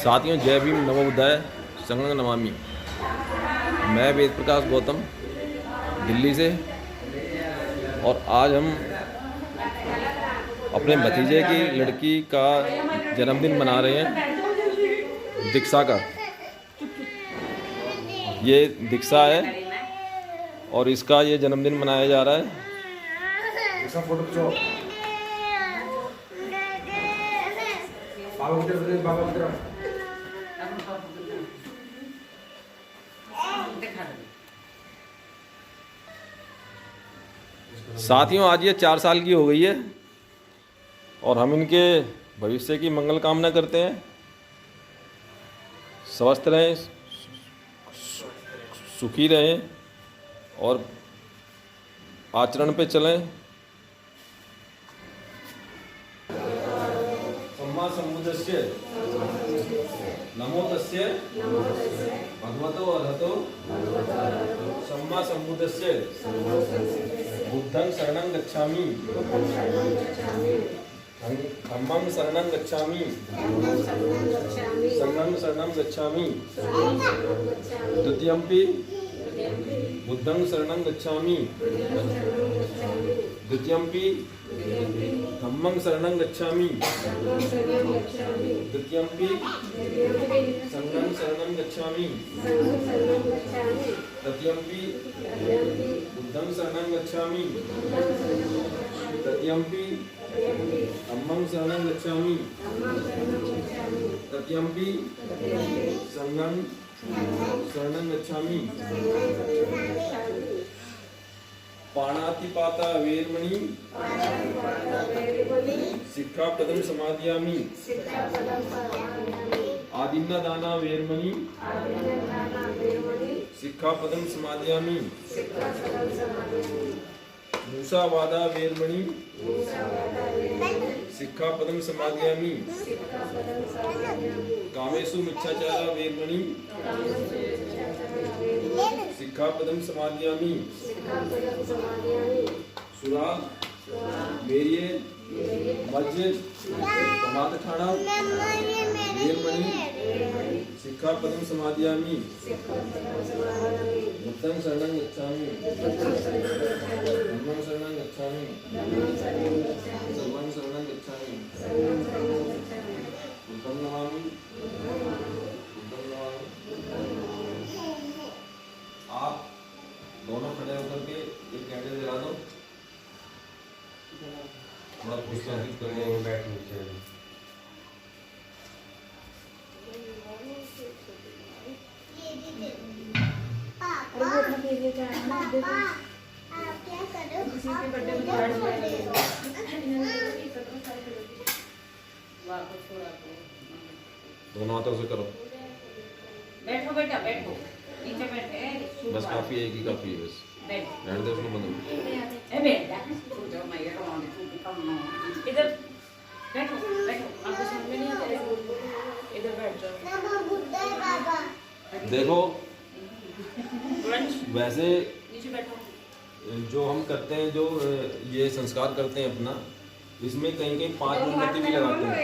साथियों, जय भीम, नमो बुद्धाय, संगं नमामि। मैं वेद प्रकाश गौतम दिल्ली से, और आज हम अपने भतीजे की लड़की का जन्मदिन मना रहे हैं, दीक्षा का। ये दीक्षा है और इसका ये जन्मदिन मनाया जा रहा है। साथियों, आज ये 4 साल की हो गई है और हम इनके भविष्य की मंगल कामना करते हैं। स्वस्थ रहें, सुखी रहें और आचरण पे चलें। सम्मा सम्बुद्धस्य नमो तस्य भगवतो अरहतो सम्मा सम्बुद्धस्य बुद्धं शरणं गच्छामि धम्मं शरणं गच्छामि संघं शरणं गच्छामि द्वितीयंपि बुद्धं शरणं गच्छामि द्वितीयंपि धम्मं शरणं गच्छामि द्वितीयंपि संघं शरणं गच्छामि तृतीयंपि बुद्धं शरणं गच्छामि तृतीयंपि धम्मं शरणं गच्छामि तृतीयंपि संघं शरणं गच्छामि। पाणातिपाता वेरमणि सिक्खापदं समादयामि आदिन्नदाना वेरमणि सिक्खापदं समादयामि मूसावादा वेरमणि सिक्खापदं समादयामि कामेषु मिच्छाचारा वेरमणि सिक्खापदं समादयामि सुरा मेरिये मस्जिद प्रमादखाना वेरमणि सिक्खापदं समादयामि बुद्धं शरणं गच्छामि धम्मं शरणं गच्छामि संघं शरणं गच्छामि बुद्धं नमामि बुद्धं नमामि। आप दोनों खड़े होकर के एक कैंडल जला दो, थोड़ा पुष्पांकित कर दो। बैठ नीचे दोनों हाथों से करो। बैठो बेटा, बैठो नीचे बैठे। बस काफी है, एक ही काफी है बस। रहने दे उसको, बंद ए बेटा, जो मैं ये रोने तू कम ना इधर बैठो, बैठो। आपको समझ में नहीं आता इधर बैठ जाओ। देखो, वैसे नीचे बैठो। जो हम करते हैं, जो ये संस्कार करते हैं अपना, इसमें कहीं कहीं 5 मोमबत्ती भी लगाते हैं।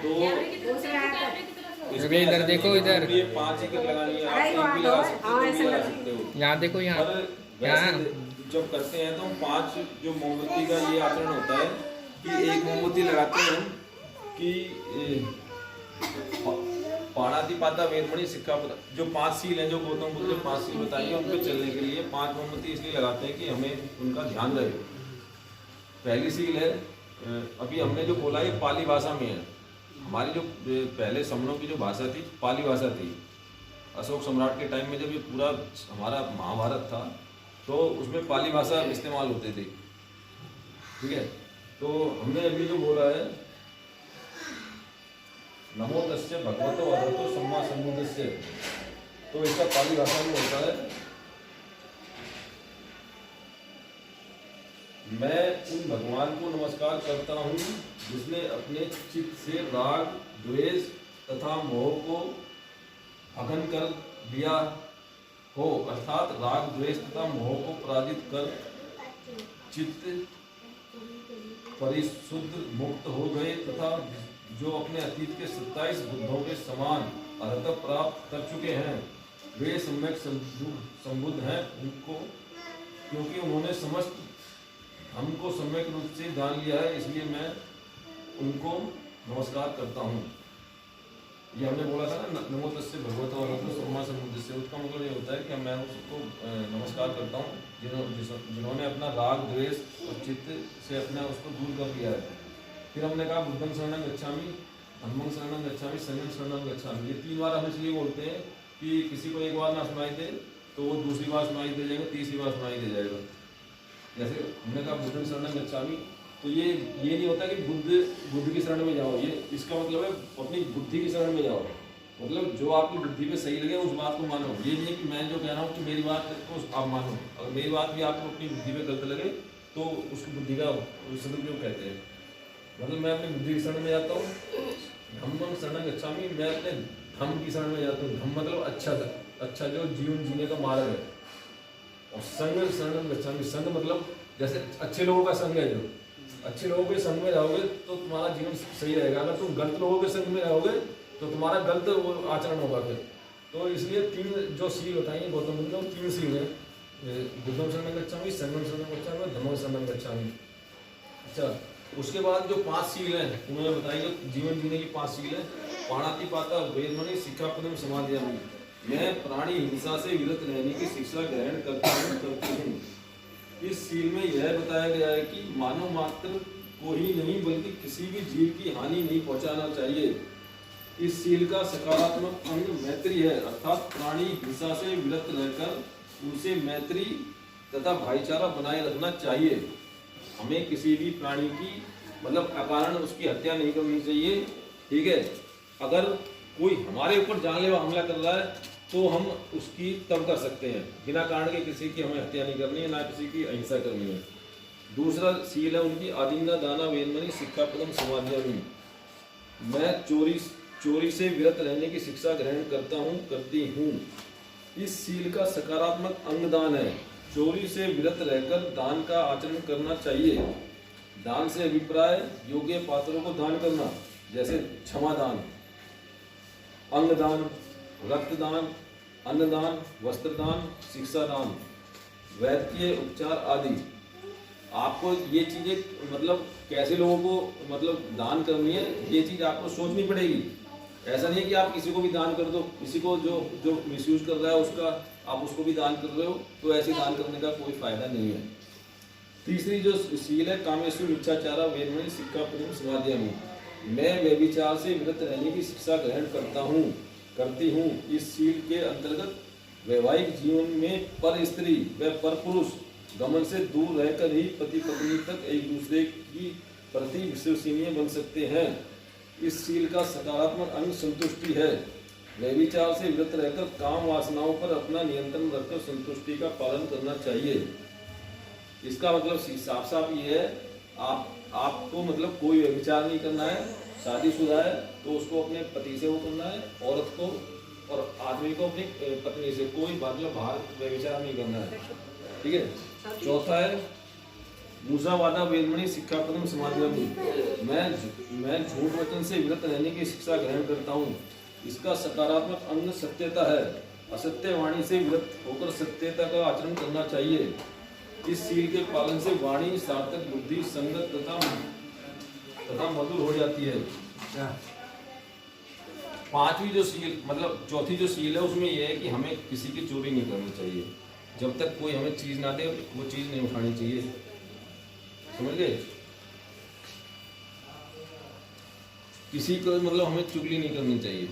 तो इसमें इधर देखो, इधर ये 5 ही लगानी है, आप एक भी लगा सकते हो। यहाँ देखो, यहाँ जब करते हैं तो 5 जो मोमबत्ती का ये आचरण होता है कि एक मोमबत्ती लगाते हैं कि पाणातिपाता वेरमणि सिक्खापद, जो 5 सील हैं, जो गौतम बुद्ध ने 5 सील बताई है, उन पर चलने के लिए 5 मोमबत्ती इसलिए लगाते हैं कि हमें उनका ध्यान रहे। पहली सील है, अभी हमने जो बोला ये पाली भाषा में है। हमारी जो पहले समनों की जो भाषा थी, पाली भाषा थी। अशोक सम्राट के टाइम में जब ये पूरा हमारा महाभारत था तो उसमें पाली भाषा इस्तेमाल होते थे, ठीक है। तो हमने अभी जो बोला है नमो तस्य भगवतो अरहतो सम्मा सम्बुद्धस्य, तो इसका पाली भाषा में होता है, मैं उन भगवान को नमस्कार करता हूँ जिसने अपने चित्त से राग, द्वेष तथा मोह को अघन कर दिया हो, अर्थात राग, द्वेष तथा मोह को पराजित कर चित्त परिशुद्ध मुक्त हो गए तथा जो अपने अतीत के 27 बुद्धों के समान अर्हता प्राप्त कर चुके हैं, वे सम्यक संबुद्ध हैं। उनको क्योंकि उन्होंने समस्त हमको सम्यक रूप से जान लिया है, इसलिए मैं उनको नमस्कार करता हूँ। ये हमने बोला था ना, नमो तस्से भगवतो अरहतो सम्मा सम्बुद्धस्से, उसका मतलब ये होता है कि मैं उसको नमस्कार करता हूँ जिन्होंने अपना राग द्वेष और चित्त से अपना उसको दूर कर लिया है। फिर हमने कहा बुद्धं शरणं गच्छामि, धम्मं शरणं गच्छामि, संघं शरणं गच्छामि। ये 3 बार हम इसलिए बोलते हैं कि किसी को एक बार ना सुनाई दे तो वो दूसरी बार सुनाई दे जाएगा, तीसरी बार सुनाई दे जाएगा। जैसे हमने कहा बुद्धं शरणं गच्छामि, तो ये नहीं होता कि बुद्ध की शरण में जाओ, ये इसका मतलब है अपनी बुद्धि की शरण में जाओ। मतलब जो आपकी बुद्धि पे सही लगे उस बात को मानो। ये नहीं है कि मैं जो कह रहा हूँ कि मेरी बात को आप मानो, अगर मेरी बात भी आपको अपनी बुद्धि पे गलत लगे तो उसकी बुद्धि का सदुपयोग कहते हैं। मतलब मैं अपनी बुद्धि की शरण में जाता हूँ, धम्मं शरणं गच्छामि, मैं अपने धम्म की शरण में जाता हूँ। धम्म मतलब अच्छा जो जीवन जीने का मार्ग है। और संघं शरणं गच्छामि, संघ मतलब जैसे अच्छे लोगों का संघ है, जो अच्छे लोगों के संग में रहोगे तो तुम्हारा जीवन सही रहेगा। अगर तुम गलत लोगों के संग में रहोगे तो तुम्हारा गलत वो आचरण होगा फिर। तो इसलिए 3 जो सील बताइए गौतम बुद्ध ने, 3 सील है, बुद्धं शरणं गच्छामि, संघं शरणं गच्छामि, धम्मं शरणं गच्छामि। अच्छा, उसके बाद जो 5 सील हैं उन्होंने बताई, जो जीवन जीने की 5 सील है। पाणातिपाता वेदमणि सिक्खापदं समादयामि, मैं प्राणी हिंसा से विरत रहने की शिक्षा ग्रहण करती हूँ। इस सील में यह बताया गया है कि मानव मात्र को ही नहीं बल्कि किसी भी जीव की हानि नहीं पहुंचाना चाहिए। इस सील का सकारात्मक अंग मैत्री है, अर्थात प्राणी हिंसा से विरत रहकर उनसे मैत्री तथा भाईचारा बनाए रखना चाहिए। हमें किसी भी प्राणी की मतलब अकारण उसकी हत्या नहीं करनी चाहिए, ठीक है। अगर कोई हमारे ऊपर जानलेवा हमला कर रहा है तो हम उसकी तब कर सकते हैं, बिना कारण के किसी की हमें हत्या नहीं करनी है, ना किसी की अहिंसा करनी है। दूसरा सील है उनकी आदिन्ना दाना वेदमणि सिक्खापदं समादयामि, मैं चोरी से विरत रहने की शिक्षा ग्रहण करती हूँ। इस सील का सकारात्मक अंग दान है, चोरी से विरत रहकर दान का आचरण करना चाहिए। दान से अभिप्राय योग्य पात्रों को दान करना, जैसे क्षमा दान, अंग दान, रक्तदान, अन्नदान, वस्त्रदान, शिक्षा दान, वैद्यकीय उपचार आदि। आपको ये चीजें मतलब कैसे लोगों को मतलब दान करनी है, ये चीज आपको सोचनी पड़ेगी। ऐसा नहीं कि आप किसी को भी दान कर दो, किसी को जो मिसयूज कर रहा है उसका आप उसको भी दान कर रहे हो, तो ऐसे दान करने का कोई फायदा नहीं है। तीसरी जो सील है कामेषु मिच्छाचारा वेदमणि सिक्खापदं समादयामि, मैं व्यभिचार से विरत रहने की शिक्षा ग्रहण करती हूँ। इस सील के अंतर्गत वैवाहिक जीवन में पर स्त्री व पर पुरुष गमन से दूर रहकर ही पति पत्नी तक एक दूसरे की प्रति विश्वसनीय बन सकते हैं। इस सील का सकारात्मक अंग संतुष्टि है, व्यभिचार से विरत रहकर काम वासनाओं पर अपना नियंत्रण रखकर संतुष्टि का पालन करना चाहिए। इसका मतलब साफ साफ ये है, आपको मतलब कोई व्यभिचार नहीं करना है, शादीशुदा है तो उसको अपने पति से वो करना है, औरत को और आदमी को अपनी पत्नी से, कोई मतलब बाहर व्यभिचार नहीं करना है, ठीक है। चौथा है मूसावादा वेदमणि सिक्खापदं समादयामि, मैं झूठ वचन से विरत रहने की शिक्षा ग्रहण करता हूँ। इसका सकारात्मक अंग सत्यता है, असत्य वाणी से विरत होकर सत्यता का आचरण करना चाहिए। इस सील के पालन से वाणी सार्थक, बुद्धि संगत तथा मधुर हो जाती है। पांचवी जो सील मतलब चौथी जो सील है उसमें यह है कि हमें किसी की चोरी नहीं करनी चाहिए। जब तक कोई हमें चीज ना दे वो चीज नहीं उठानी चाहिए, समझ गए। किसी को मतलब हमें चुगली नहीं करनी चाहिए,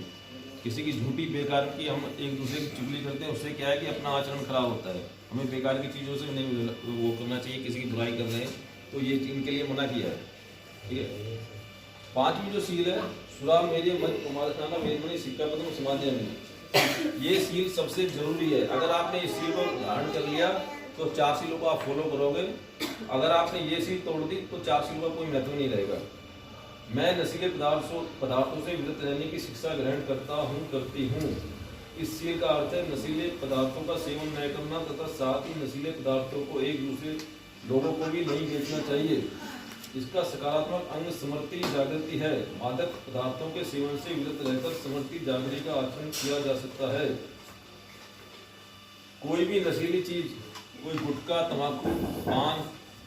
किसी की झूठी बेकार की हम एक दूसरे की चुगली करते हैं, उससे क्या है कि अपना आचरण खराब होता है। हमें बेकार की चीज़ों से नहीं वो करना चाहिए, किसी की बुराई कर रहे हैं तो ये इनके लिए मना किया है, ठीक है। पांचवी जो सील है सुरा मेरे मत कुमारखाना वेदमणि सिक्खापदं समादयामि, ये सील सबसे जरूरी है। अगर आपने इस सील को धारण कर लिया तो 4 सीलों को आप फॉलो करोगे। अगर आपने ये सील तोड़ दी तो 4 सीलों का कोई महत्व नहीं रहेगा। मैं नशीले पदार्थों से विरत रहने की शिक्षा ग्रहण करती हूँ। इस सील का अर्थ है नशीले पदार्थों का सेवन न करना तथा साथ ही नशीले पदार्थों को एक दूसरे लोगों को भी नहीं बेचना चाहिए। इसका सकारात्मक अंग स्मृति जागृति है। मादक पदार्थों के सेवन से विरत रहकर स्मृति जागृति का आचरण किया जा सकता है। कोई भी नशीली चीज, कोई गुटखा, तंबाकू, पान,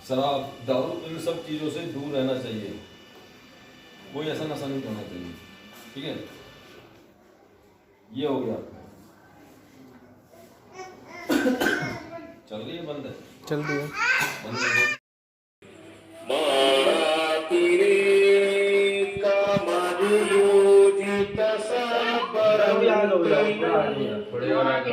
शराब, दारू, इन सब चीजों से दूर रहना चाहिए। कोई ऐसा नशा नहीं करना चाहिए। ठीक है, ये हो गया। चल रही है, बंद है, चल रही है, बंद है। थोड़े और आगे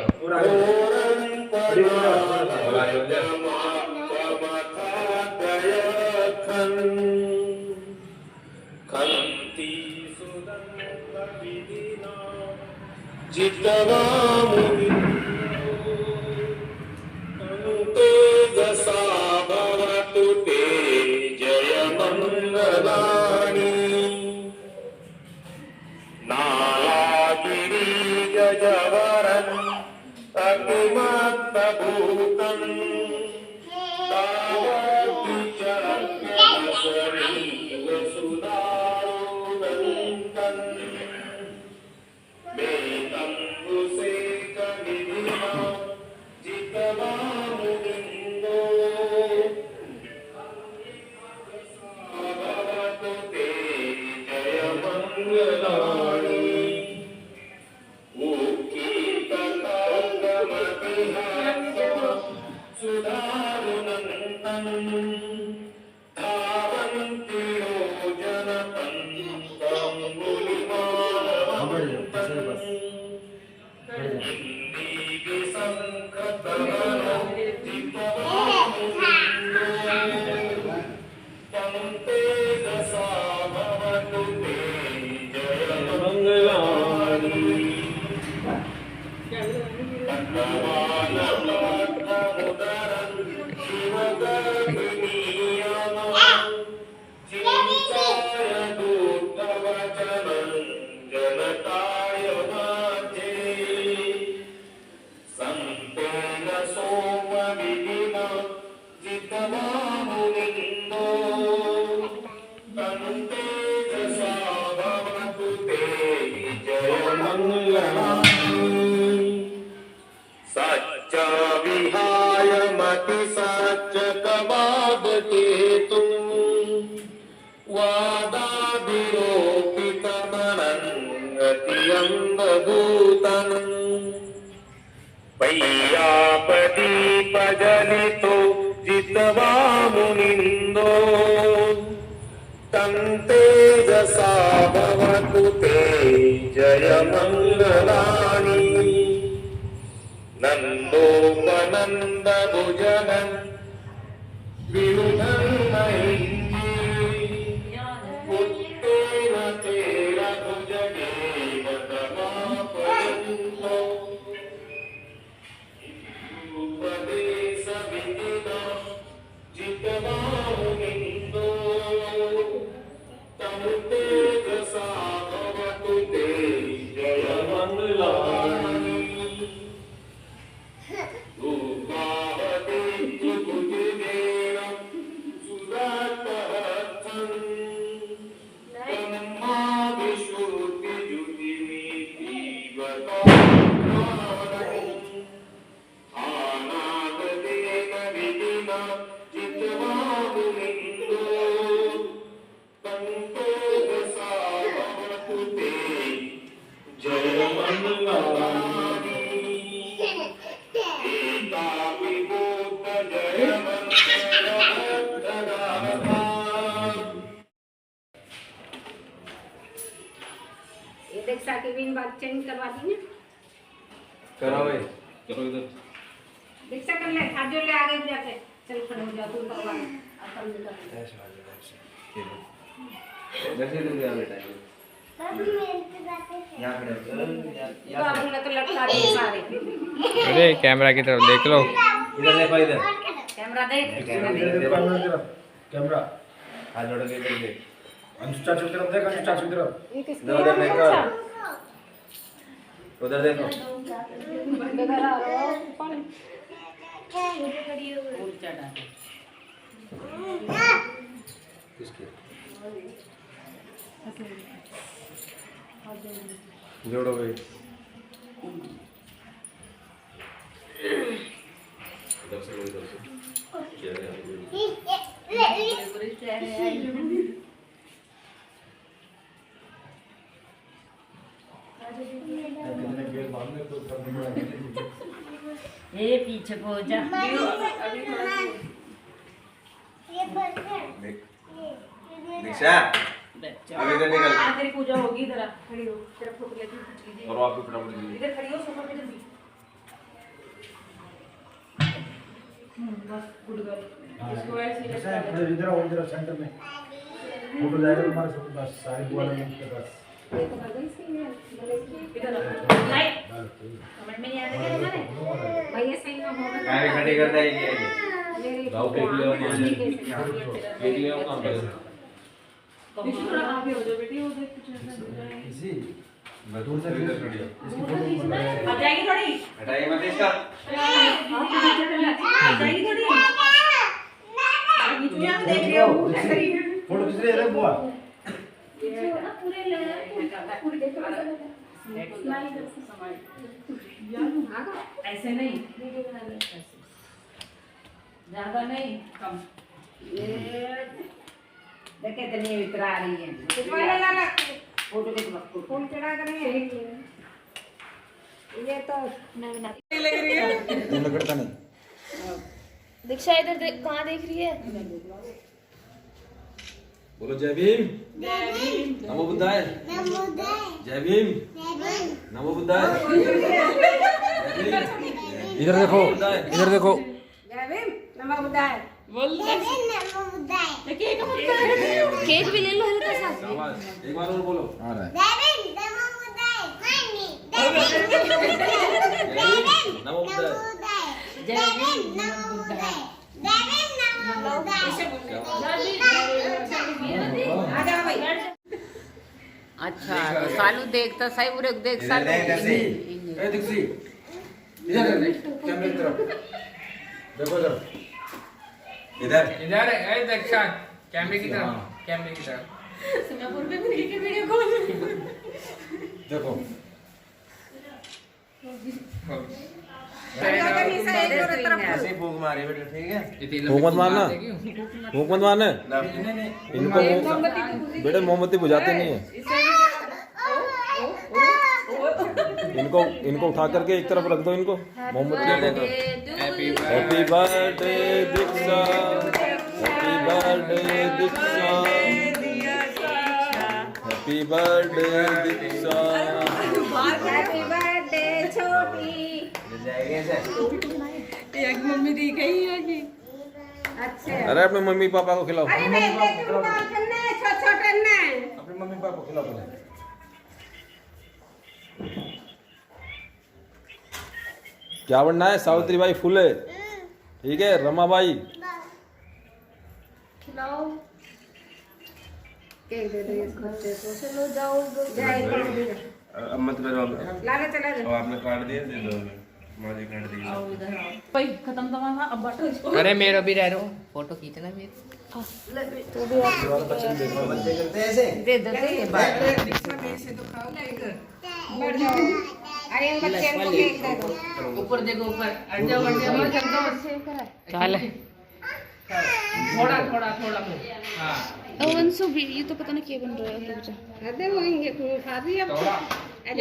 पय्यापदीपजलितो जित्वा मुनिन्दो तं तेजसा भवतु ते जयमङ्गलानि नन्दोपनन्दभुजनं विनुतं पुत्रेण तेन भुजगेन तमापयन्तो उपदेशविदिना जित्वा मुनिन्दो तं तेजसा भवतु ते जयमङ्गलानि दीक्षा की भी बात चेंज करवा दी ना, करो भाई, करो इधर। दीक्षा कर ले, हाथ जोड़ ले आगे जाके, चल खड़े हो जाओ, तुम करवा तो लटका दे सारे। अरे कैमरा की तरफ देख लो, इधर देखो, इधर कैमरा देख, कैमरा हाथ जोड़ के इधर देख। अनुष्ठा की तरफ देख, अनुष्ठा की तरफ ये किसकी उधर देखो, उधर देखो। किसके जोड़ो भाई इधर से चेहरे कितने गेट बांधने तो कर ए पीछे को जा दीक्षा अभी इधर निकल आज तेरी पूजा होगी इधर आ, खड़ी हो तेरा फोटो लेती हूँ कुछ कीजिए और आप भी फटाफट कीजिए इधर खड़ी हो सोफा पे जल्दी बस गुड गर्ल इसको ऐसे ही रखा है। इधर आओ इधर सेंटर में फोटो जाएगा तुम्हारे सब बस सारी बुआ लोगों के पास इधर आओ। नहीं समझ में नहीं आ रहा क्या हमारे भैया सही में होगा काहे खड़ी करता है ये गाँव के लिए और मान ले के लिए और काम कर देखो थोड़ा आगे हो जाओ बेटी वो देख कुछ ऐसा इसी दूर से इधर खड़ी हो आ जाएगी थोड़ी हटाइए मत इसका आ जाएगी थोड़ी नीचे आप देख रहे हो ऐसा ही है फोटो किस लिए रे बुआ पूरे ले पूरे देखो ऐसे नहीं ज्यादा नहीं कम देखे इतनी इतर आ रही है फोटो के फोन चढ़ा कर ये तो लग रही है लगता नहीं दीक्षा इधर कहाँ देख रही है? बोलो जय भीम नमो बुद्धाय जय भीम नमो बुद्धाय इधर देखो इधर देखो केक भी ले लो हल्का सा। शाबाश एक बार और बोलो आ रहा है जय भीम नमो बुद्धाय अच्छा सालू देखता सही पूरे देख सालू ए दीक्षी इधर कैमरे की तरफ देखो इधर इधर इधर है दीक्षा कैमरे की तरफ कैमरे की तरफ सिंगापुर में भी के वीडियो कॉल देखो ऐसे फूंक मारी बेटा ठीक है फूंक मत मारना फूंक मत मारना इनको बेटे मोमबत्ती बुझाते नहीं है इनको उठा करके एक तरफ रख दो इनको मोमबत्ती हैप्पी बर्थडे दीक्षा हैप्पी बर्थडे दीक्षा हैप्पी बर्थडे दीक्षा हैप्पी बर्थडे छोटी एक मम्मी दी गई है कि अच्छा अरे अपने मम्मी पापा को खिलाओ अरे नहीं तुम कॉल करना है छोटे ना अपने मम्मी पापा को खिलाओ पहले क्या बनना है सावित्री बाई फुले ठीक है रमाबाई खिलाओ। केक दे दो इस बच्चे को चलो जाओ अब मत करो लाले चला अब आपने कार्ड दिए दे दो मुझे कार्ड दिए भाई खत्म तमाशा अब बांटो इसको अरे मेरा भी रह रहा हूँ फोटो खींचना मेरे बच्चे करते हैं ऐसे दे दो दे बैठ जाओ अरे इन बच्चे को केक दे दो ऊपर देखो ऊपर हट जाओ एकदम चल थोड़ा थोड़ा थोड़ा हाँ वंशु भी ये तो पता नहीं क्या बन रहा है। रुक जा। अरे वो ये खा रही है अरे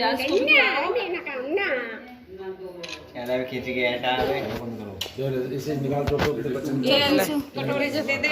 नहीं ना काम ना कैमरा खींच के हटा दे बंद करो इसे निकाल दो तो बच्चे ये वंशु कटोरे जो दे दे